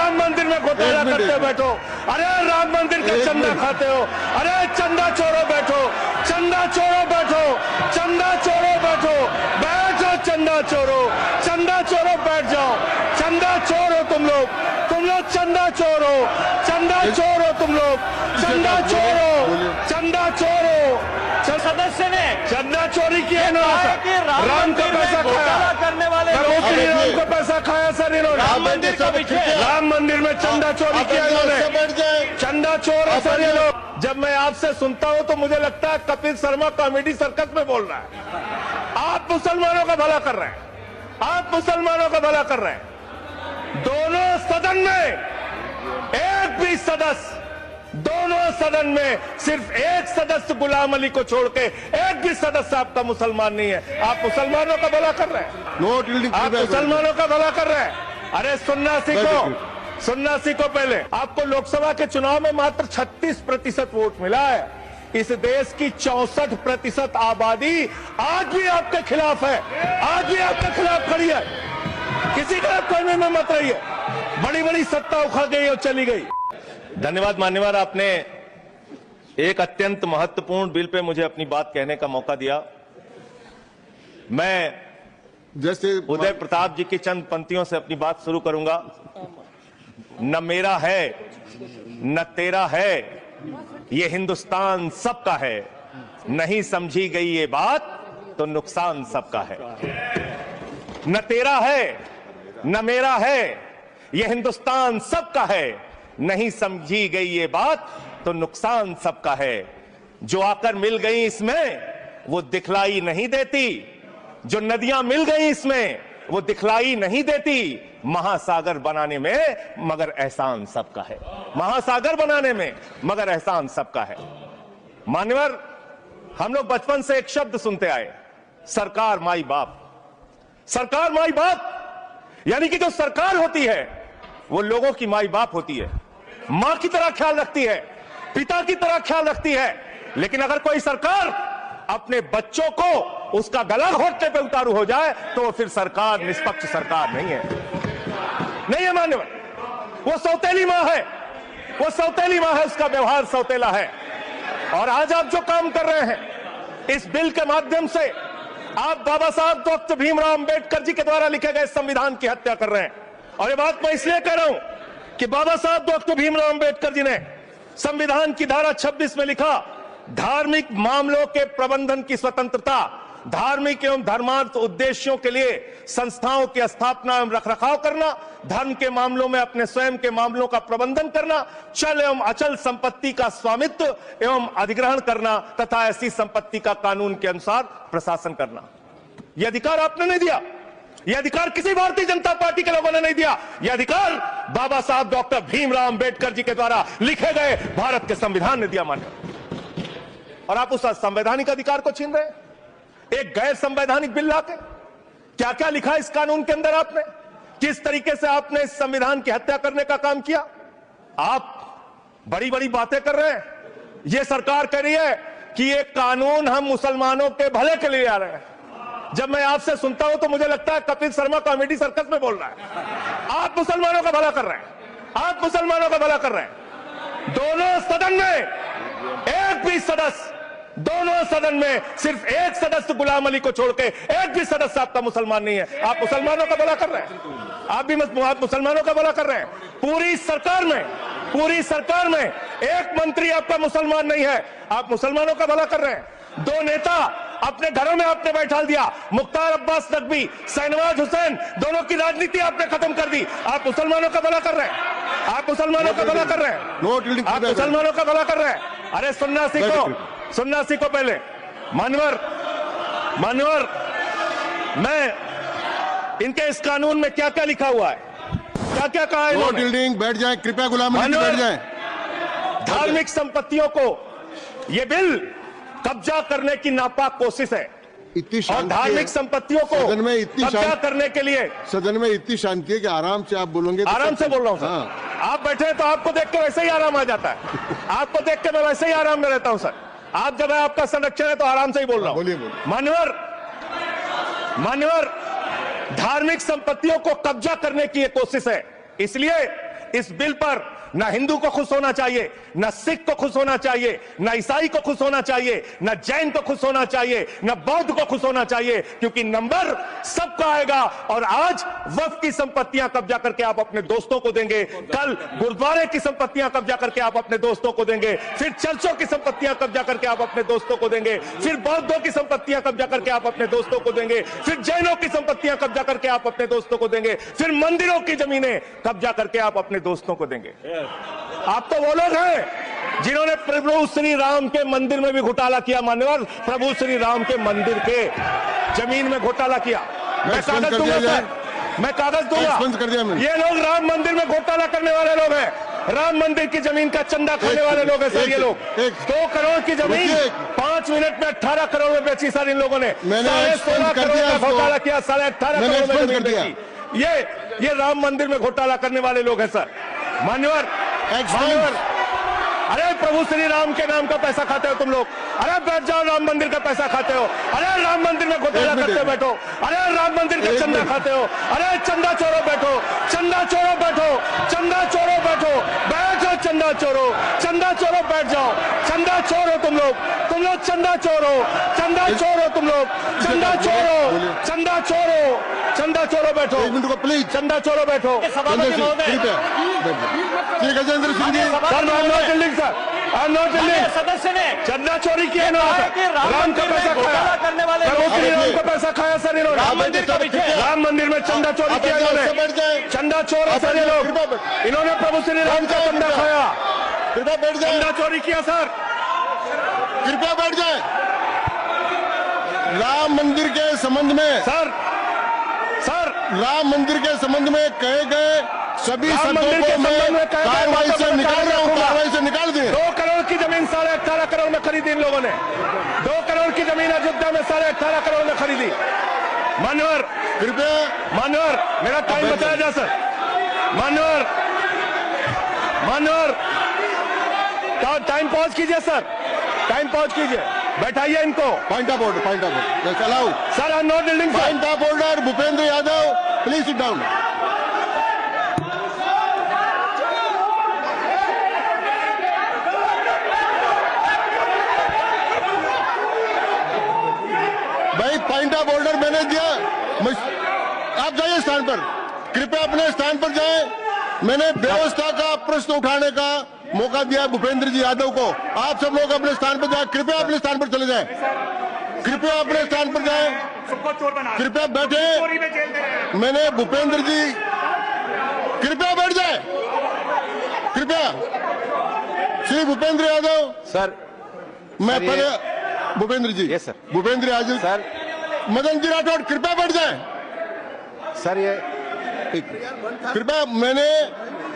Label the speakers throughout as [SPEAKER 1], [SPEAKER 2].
[SPEAKER 1] राम मंदिर में घोटाला करते बैठो, अरे राम मंदिर का चंदा खाते हो, अरे चंदा चोरो बैठो, चंदा चोरो बैठो, चंदा चोरो बैठो, बैठो चंदा चोरो, चंदा चोरो बैठ जाओ, चंदा चोर हो तुम लोग चंदा चोर हो, चंदा चोर हो तुम लोग, चंदा चोर हो, चंदा चोर हो।
[SPEAKER 2] सदस्य ने
[SPEAKER 1] चंदा चोरी किया ना,
[SPEAKER 2] राम का पैसा खाया करने वाले
[SPEAKER 1] राम का पैसा खाया सर इन्होंने,
[SPEAKER 2] राम मंदिर का पीछे
[SPEAKER 1] राम मंदिर में चंदा चोरी किया इन्होंने, चंदा चोर है सर ये लोग। जब मैं आपसे सुनता हूं तो मुझे लगता है कपिल शर्मा कॉमेडी सर्कस में बोल रहा है। आप मुसलमानों का भला कर रहे हैं, आप मुसलमानों का भला कर रहे हैं। दोनों सदन में एक भी सदस्य, दोनों सदन में सिर्फ एक सदस्य गुलाम अली को छोड़ के एक भी सदस्य आपका मुसलमान नहीं है। आप मुसलमानों का भला कर रहे हैं, आप मुसलमानों का भला कर रहे हैं। अरे सुनना सीखो पहले। आपको लोकसभा के चुनाव में मात्र 36% वोट मिला है। इस देश की 64% आबादी आज भी आपके खिलाफ है, आज भी आपके खिलाफ खड़ी है। किसी का करने में मत रहिए, बड़ी बड़ी सत्ता उखड़ गई और चली गई। धन्यवाद मान्यवर, आपने एक अत्यंत महत्वपूर्ण बिल पे मुझे अपनी बात कहने का मौका दिया। मैं
[SPEAKER 3] जैसे
[SPEAKER 1] उदय प्रताप जी की चंद पंक्तियों से अपनी बात शुरू करूंगा। न मेरा है न तेरा है, ये हिंदुस्तान सबका है, नहीं समझी गई ये बात तो नुकसान सबका है। न तेरा है न मेरा है, ये हिंदुस्तान सबका है, नहीं समझी गई ये बात तो नुकसान सबका है। जो आकर मिल गई इसमें वो दिखलाई नहीं देती, जो नदियां मिल गई इसमें वो दिखलाई नहीं देती। महासागर बनाने में मगर एहसान सबका है, महासागर बनाने में मगर एहसान सबका है। मान्यवर, हम लोग बचपन से एक शब्द सुनते आए, सरकार माई बाप। सरकार माई बाप यानी कि जो सरकार होती है वो लोगों की माई बाप होती है, मां की तरह ख्याल रखती है, पिता की तरह ख्याल रखती है। लेकिन अगर कोई सरकार अपने बच्चों को उसका गला घोटने पे उतारू हो जाए तो वो फिर सरकार निष्पक्ष सरकार नहीं है, नहीं है मान्यवर। वो सौतेली मां है, वो सौतेली मां है, उसका व्यवहार सौतेला है। और आज आप जो काम कर रहे हैं इस बिल के माध्यम से, आप बाबा साहब डॉक्टर भीमराव अंबेडकर जी के द्वारा लिखे गए संविधान की हत्या कर रहे हैं। और ये बात मैं इसलिए कह रहा हूं कि बाबा साहब डॉक्टर भीमराव अंबेडकर जी ने संविधान की धारा 26 में लिखा, धार्मिक मामलों के प्रबंधन की स्वतंत्रता, धार्मिक एवं धर्मार्थ उद्देश्यों के लिए संस्थाओं की स्थापना एवं रखरखाव करना, धर्म के मामलों में अपने स्वयं के मामलों का प्रबंधन करना, चल एवं अचल संपत्ति का स्वामित्व एवं अधिग्रहण करना तथा ऐसी संपत्ति का कानून के अनुसार प्रशासन करना। यह अधिकार आपने नहीं दिया, यह अधिकार किसी भारतीय जनता पार्टी के लोगों ने नहीं दिया। यह अधिकार बाबा साहब डॉक्टर भीमराव अंबेडकर जी के द्वारा लिखे गए भारत के संविधान ने दिया मान्य। और आप उस संवैधानिक अधिकार को छीन रहे हैं एक गैर संवैधानिक बिल लाके। क्या क्या लिखा इस कानून के अंदर आपने, किस तरीके से आपने इस संविधान की हत्या करने का काम किया। आप बड़ी बड़ी बातें कर रहे हैं, यह सरकार कह रही है कि ये कानून हम मुसलमानों के भले के लिए आ रहे हैं। जब मैं आपसे सुनता हूं तो मुझे लगता है कपिल शर्मा कॉमेडी सर्कस में बोल रहा है। आप मुसलमानों का भला कर रहे हैं, आप मुसलमानों का भला कर रहे हैं। दोनों सदन में एक भी सदस्य, दोनों सदन में सिर्फ एक सदस्य गुलाम अली को छोड़ के एक भी सदस्य आपका मुसलमान नहीं है। आप मुसलमानों का भला कर रहे हैं, आप भी मुसलमानों का भला कर रहे हैं। पूरी सरकार में एक मंत्री आपका मुसलमान नहीं है, आप मुसलमानों का भला कर रहे हैं। दो नेता अपने घरों में आपने बैठा दिया, मुख्तार अब्बास नकवी, शहनवाज हुसैन, दोनों की राजनीति आपने खत्म कर दी। आप मुसलमानों का भला कर रहे हैं, आप मुसलमानों का भला कर रहे हैं, आप मुसलमानों का भला कर रहे हैं। अरे सुनना सीखो पहले। मान्यवर, मैं इनके इस कानून में क्या क्या लिखा हुआ है, क्या क्या कहा है इन्होंने।
[SPEAKER 3] बैठ जाएं कृपया, गुलाम अली बैठ जाएं।
[SPEAKER 1] धार्मिक संपत्तियों को ये बिल कब्जा करने की नापाक कोशिश है। और धार्मिक संपत्तियों को कब्जा करने के लिए
[SPEAKER 3] सदन में इतनी शांति है कि आराम से आप बोलोगे।
[SPEAKER 1] आराम से बोल रहा हूं सर। आप बैठे तो आपको देख के वैसे ही आराम आ जाता है, आपको देख के मैं वैसे ही आराम में रहता हूं सर। आप जब आपका संरक्षण है तो आराम से ही बोल रहा हूं।
[SPEAKER 3] बोलिए।
[SPEAKER 1] मान्यवर, धार्मिक संपत्तियों को कब्जा करने की यह कोशिश है, इसलिए इस बिल पर न हिंदू को खुश होना चाहिए, न सिख को खुश होना चाहिए, न ईसाई को खुश होना चाहिए, न जैन को खुश होना चाहिए, न बौद्ध को खुश होना चाहिए, क्योंकि नंबर सबका आएगा। और आज वक्फ की संपत्तियां कब्जा करके आप अपने दोस्तों को देंगे, कल गुरुद्वारे की संपत्तियां कब्जा करके आप अपने दोस्तों को देंगे, फिर चर्चों की संपत्तियां कब्जा करके आप अपने दोस्तों को देंगे, फिर बौद्धों की संपत्तियां कब्जा करके आप अपने दोस्तों को देंगे, फिर जैनों की संपत्तियां कब्जा करके आप अपने दोस्तों को देंगे, फिर मंदिरों की जमीनें कब्जा करके आप अपने दोस्तों को देंगे। आप तो वो लोग हैं जिन्होंने प्रभु श्री राम के मंदिर में भी घोटाला किया। मान्यवर, प्रभु श्री राम के मंदिर के जमीन में घोटाला किया। मैं कागज दूंगा सर, मैं कागज दूंगा। ये लोग राम मंदिर में घोटाला करने वाले लोग हैं, राम मंदिर की जमीन का चंदा खाने वाले लोग हैं सर। ये लोग 2 करोड़ की जमीन 5 मिनट में 18 करोड़ में बेची सर इन लोगों ने। 16.5 करोड़ का घोटाला किया, 18.5 करोड़ में जमीन बेची। ये राम मंदिर में घोटाला करने वाले लोग हैं सर। मान्यवर, अरे प्रभु श्री राम के नाम का पैसा खाते हो तुम लोग। अरे बैठ जाओ, राम मंदिर का पैसा खाते हो। अरे राम मंदिर में घोटाला करते बैठो। अरे राम मंदिर का चंदा खाते हो। अरे चंदा चोरो बैठो, चंदा चोरो बैठो, चंदा चोरो बैठो, बैठो चंदा चोरो, चंदा चोरो बैठ जाओ। चंदा चोरो तुम लोग चंदा चोरो, चंदा चोरो तुम लोग, चंदा चोरो, चंदा चोरो, चंदा चोरो बैठो।
[SPEAKER 3] 1 मिनट को प्लीज।
[SPEAKER 1] चंदा चोरो बैठो।
[SPEAKER 3] गजेंद्र सिंह जी,
[SPEAKER 2] सदस्य ने
[SPEAKER 1] चंदा चोरी किया इन्होंने, राम का पैसा खाया,
[SPEAKER 2] करने वाले
[SPEAKER 1] प्रभु श्री राम का पैसा खाया सर इन्होंने।
[SPEAKER 2] राम मंदिर का पीछे,
[SPEAKER 1] राम मंदिर में चंदा चोरी किया इन्होंने, चंदा चोर है सर ये लोग। इन्होंने प्रभु श्री राम का चंदा खाया,
[SPEAKER 3] कृपया बैठ जाए,
[SPEAKER 1] चंदा चोरी किया सर।
[SPEAKER 3] कृपया बैठ जाए। राम मंदिर के संबंध में
[SPEAKER 1] सर
[SPEAKER 3] राम मंदिर के संबंध में कहे गए सभी शब्दों को मैं कार्रवाई से निकाल रहा हूं, कार्रवाई से निकाल दिए।
[SPEAKER 1] 2 करोड़ की जमीन 18.5 करोड़ में खरीदी इन लोगों ने। 2 करोड़ की जमीन अयोध्या में 18.5 करोड़ में खरीदी। मान्यवर,
[SPEAKER 3] कृपया
[SPEAKER 1] मेरा टाइम बताया जा सर। मान्यवर, टाइम पॉज कीजिए सर, टाइम पॉज कीजिए, बैठाइए इनको।
[SPEAKER 3] पॉइंट ऑफ ऑर्डर चलाओ
[SPEAKER 1] sir. I am not dealing sir.
[SPEAKER 3] Point of order Bhupendra Yadav, please sit down. भाई पॉइंट ऑफ ऑर्डर मैंने दिया, आप जाइए स्थान पर, कृपया अपने स्थान पर जाएं। मैंने व्यवस्था का प्रश्न उठाने का मौका दिया भूपेंद्र जी यादव को। आप सब लोग अपने स्थान पर जाएं, कृपया अपने स्थान पर चले जाएं, कृपया अपने स्थान पर जाएं, कृपया बैठे। मैंने भूपेंद्र जी, कृपया बैठ जाए, कृपया। श्री भूपेंद्र यादव
[SPEAKER 4] सर,
[SPEAKER 3] मैं पहले Bhupendra ji,
[SPEAKER 4] yes sir,
[SPEAKER 3] Bhupendra Yadav
[SPEAKER 4] sir,
[SPEAKER 3] Madan ji Rathore, कृपया बैठ जाए
[SPEAKER 4] सर। ये
[SPEAKER 3] कृपया, मैंने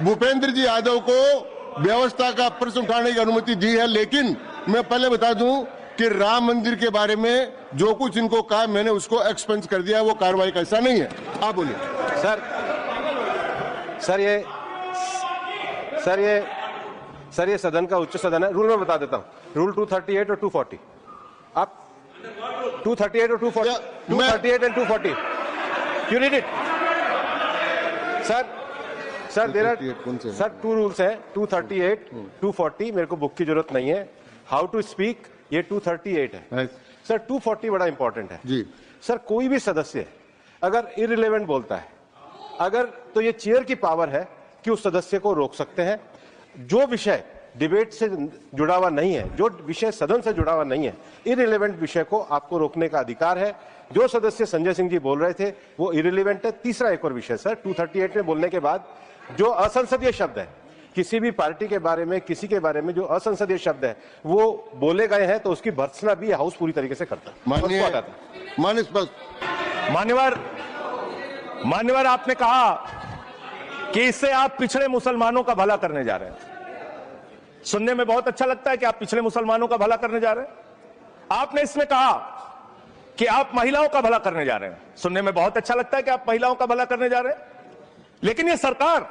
[SPEAKER 3] भूपेंद्र जी यादव को व्यवस्था का प्रश्न उठाने की अनुमति दी है, लेकिन मैं पहले बता दूं कि राम मंदिर के बारे में जो कुछ इनको कहा मैंने उसको एक्सपेंस कर दिया है, वो कार्रवाई का हिस्सा नहीं है। आप बोलिए
[SPEAKER 4] सर। ये सदन का उच्च सदन है। रूल में बता देता हूं, रूल 238 और 240। आप 238 और 240, 238 and 240, you read it sir. There are sir 2 rules हैं, 238, 240। मेरे को बुक की जरूरत नहीं है। हाउ टू स्पीक, ये 238 है सर। 240 बड़ा इंपॉर्टेंट है
[SPEAKER 3] जी
[SPEAKER 4] सर। कोई भी सदस्य अगर इररिलेवेंट बोलता है, अगर तो ये चेयर की पावर है कि उस सदस्य को रोक सकते हैं। जो विषय डिबेट से जुड़ा हुआ नहीं है, जो विषय सदन से जुड़ा हुआ नहीं है, इररिलेवेंट विषय को आपको रोकने का अधिकार है। जो सदस्य संजय सिंह जी बोल रहे थे वो इररिलेवेंट है। तीसरा एक और विषय सर, 238 में बोलने के बाद जो असंसदीय शब्द है, किसी भी पार्टी के बारे में, किसी के बारे में जो असंसदीय शब्द है वो बोले गए हैं, तो उसकी भर्त्सना भी हाउस पूरी तरीके से करता है।
[SPEAKER 1] मान्यवर, आपने कहा कि इससे आप पिछड़े मुसलमानों का भला करने जा रहे हैं। सुनने में बहुत अच्छा लगता है कि आप पिछड़े मुसलमानों का भला करने जा रहे हैं। आपने इसमें कहा कि आप महिलाओं का भला करने जा रहे हैं। सुनने में बहुत अच्छा लगता है कि आप महिलाओं का भला करने जा रहे हैं। लेकिन ये सरकार,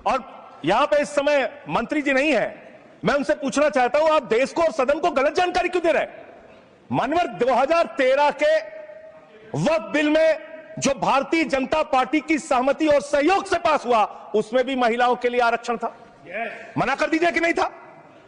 [SPEAKER 1] और यहां पे इस समय मंत्री जी नहीं है, मैं उनसे पूछना चाहता हूं, आप देश को और सदन को गलत जानकारी क्यों दे रहे हैं? मानवर, 2013 के वक्फ बिल में जो भारतीय जनता पार्टी की सहमति और सहयोग से पास हुआ, उसमें भी महिलाओं के लिए आरक्षण था। मना कर दीजिए कि नहीं था?